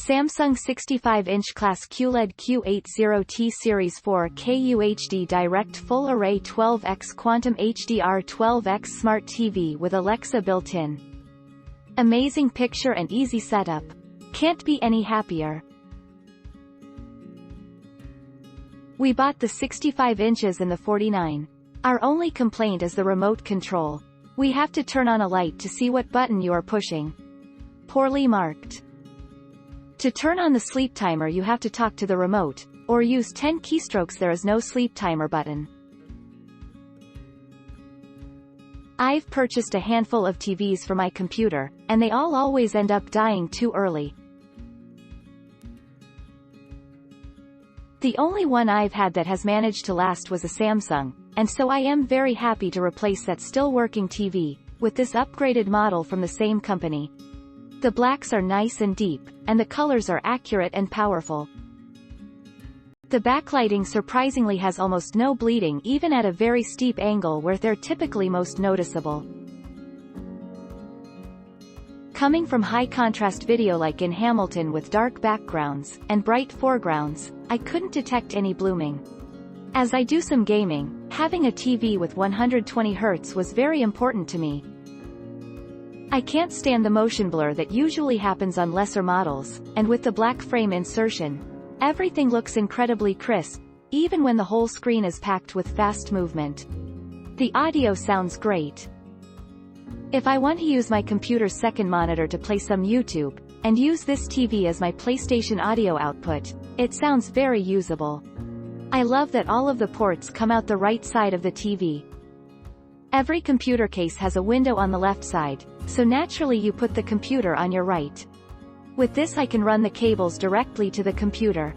Samsung 65-inch class QLED Q80T Series 4K UHD Direct Full Array 12x Quantum HDR 12x Smart TV with Alexa built-in. Amazing picture and easy setup. Can't be any happier. We bought the 65 inches and the 49. Our only complaint is the remote control. We have to turn on a light to see what button you are pushing. Poorly marked. To turn on the sleep timer you have to talk to the remote, or use 10 keystrokes. There is no sleep timer button. I've purchased a handful of TVs for my computer, and they all always end up dying too early. The only one I've had that has managed to last was a Samsung, and so I am very happy to replace that still working TV with this upgraded model from the same company. The blacks are nice and deep, and the colors are accurate and powerful. The backlighting surprisingly has almost no bleeding even at a very steep angle where they're typically most noticeable. Coming from high-contrast video like in Hamilton with dark backgrounds and bright foregrounds, I couldn't detect any blooming. As I do some gaming, having a TV with 120 Hz was very important to me. I can't stand the motion blur that usually happens on lesser models, and with the black frame insertion, everything looks incredibly crisp, even when the whole screen is packed with fast movement. The audio sounds great. If I want to use my computer's second monitor to play some YouTube, and use this TV as my PlayStation audio output, it sounds very usable. I love that all of the ports come out the right side of the TV. Every computer case has a window on the left side, so naturally you put the computer on your right. With this I can run the cables directly to the computer.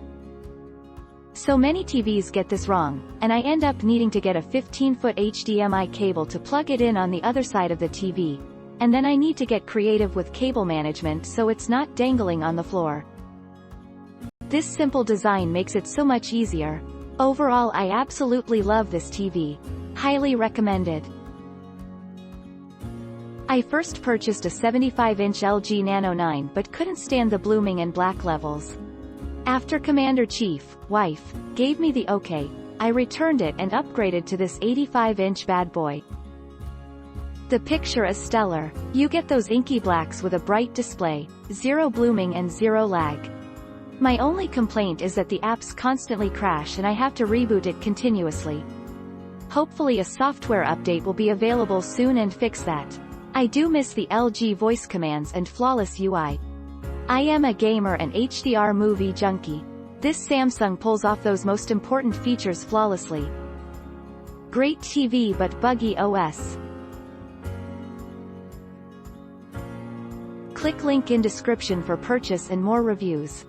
So many TVs get this wrong, and I end up needing to get a 15-foot HDMI cable to plug it in on the other side of the TV, and then I need to get creative with cable management so it's not dangling on the floor. This simple design makes it so much easier. Overall I absolutely love this TV. Highly recommended. I first purchased a 75-inch LG Nano 9 but couldn't stand the blooming and black levels. After Commander-Chief, wife, gave me the okay, I returned it and upgraded to this 85-inch bad boy. The picture is stellar. You get those inky blacks with a bright display, zero blooming and zero lag. My only complaint is that the apps constantly crash and I have to reboot it continuously. Hopefully a software update will be available soon and fix that. I do miss the LG voice commands and flawless UI. I am a gamer and HDR movie junkie. This Samsung pulls off those most important features flawlessly. Great TV but buggy OS. Click link in description for purchase and more reviews.